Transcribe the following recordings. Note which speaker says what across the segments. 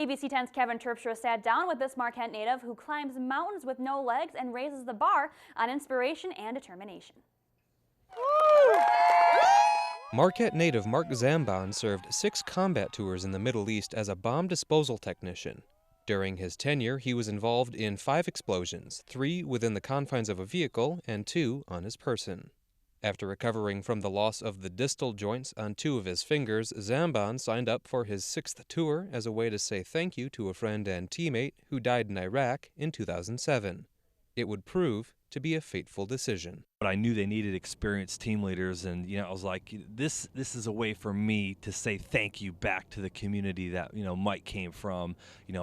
Speaker 1: ABC 10's Kevin Terpstra sat down with this Marquette native who climbs mountains with no legs and raises the bar on inspiration and determination.
Speaker 2: Marquette native Mark Zambon served 6 combat tours in the Middle East as a bomb disposal technician. During his tenure, he was involved in 5 explosions, 3 within the confines of a vehicle and 2 on his person. After recovering from the loss of the distal joints on 2 of his fingers, Zambon signed up for his 6th tour as a way to say thank you to a friend and teammate who died in Iraq in 2007. It would prove to be a fateful decision.
Speaker 3: But I knew they needed experienced team leaders, and I was like, this is a way for me to say thank you back to the community that Mike came from,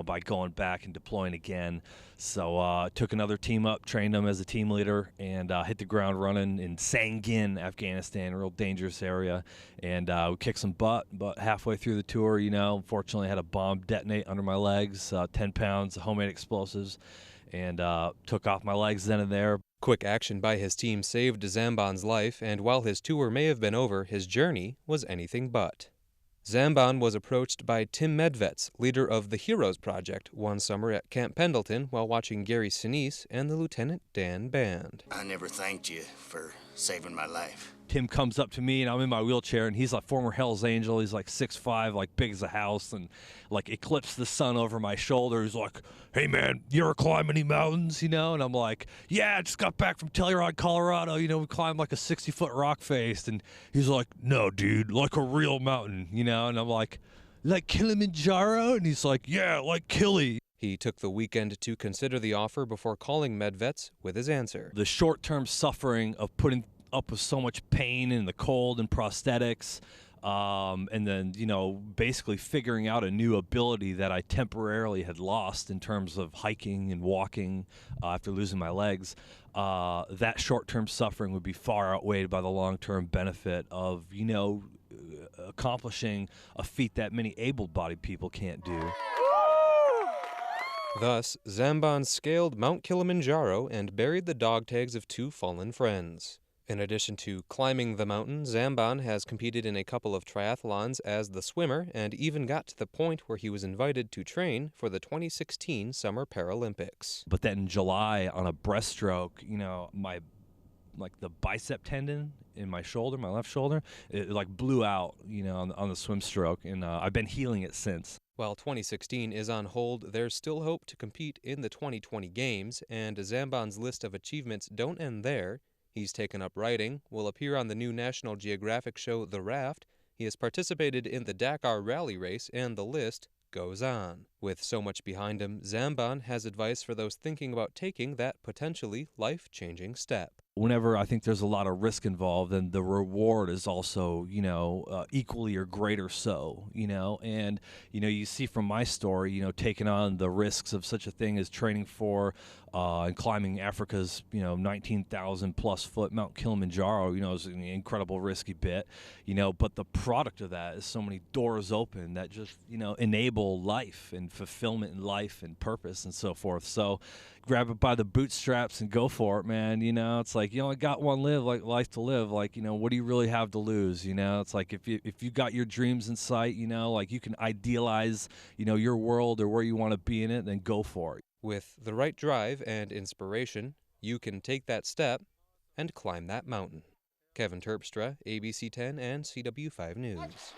Speaker 3: by going back and deploying again. So took another team up, trained them as a team leader, and hit the ground running in Sangin, Afghanistan, a real dangerous area, and we kicked some butt. But halfway through the tour, unfortunately, I had a bomb detonate under my legs, 10 pounds of homemade explosives, and took off my legs then and there.
Speaker 2: Quick action by his team saved Zambon's life, and while his tour may have been over, his journey was anything but. Zambon was approached by Tim Medvets, leader of the Heroes Project, one summer at Camp Pendleton while watching Gary Sinise and the Lieutenant Dan Band.
Speaker 4: I never thanked you for saving my life.
Speaker 3: Tim comes up to me, and I'm in my wheelchair, and he's a former Hell's Angel. He's like 6'5", like big as a house, and like eclipsed the sun over my shoulder. He's like, "Hey man, you ever climb any mountains?" And I'm like, "Yeah, I just got back from Telluride, Colorado. We climbed like a 60-foot rock face." And he's like, "No, dude, like a real mountain, And I'm like Kilimanjaro? And he's like, "Yeah, like Kili."
Speaker 2: He took the weekend to consider the offer before calling Medvets with his answer.
Speaker 3: The short-term suffering of putting up with so much pain and the cold and prosthetics, and then basically figuring out a new ability that I temporarily had lost in terms of hiking and walking after losing my legs. That short-term suffering would be far outweighed by the long-term benefit of accomplishing a feat that many able-bodied people can't do.
Speaker 2: Thus, Zambon scaled Mount Kilimanjaro and buried the dog tags of 2 fallen friends. In addition to climbing the mountain, Zambon has competed in a couple of triathlons as the swimmer and even got to the point where he was invited to train for the 2016 Summer Paralympics.
Speaker 3: But then in July, on a breaststroke, the bicep tendon in my shoulder, my left shoulder, it blew out, on the swim stroke, and I've been healing it since.
Speaker 2: While 2016 is on hold, there's still hope to compete in the 2020 Games, and Zambon's list of achievements don't end there. He's taken up writing, will appear on the new National Geographic show The Raft. He has participated in the Dakar Rally race, and the list goes on. With so much behind him, Zambon has advice for those thinking about taking that potentially life-changing step.
Speaker 3: Whenever I think there's a lot of risk involved, then the reward is also, equally or greater so, and, you see from my story, taking on the risks of such a thing as training for and climbing Africa's, 19,000 plus foot Mount Kilimanjaro, is an incredible risky bit, but the product of that is so many doors open that just, enable life and fulfillment in life and purpose and so forth. So grab it by the bootstraps and go for it, man. It's like, you only got one life to live. Like, what do you really have to lose? It's like if you got your dreams in sight, you can idealize, your world or where you want to be in it, then go for it.
Speaker 2: With the right drive and inspiration, you can take that step and climb that mountain. Kevin Terpstra, ABC 10 and CW5 News.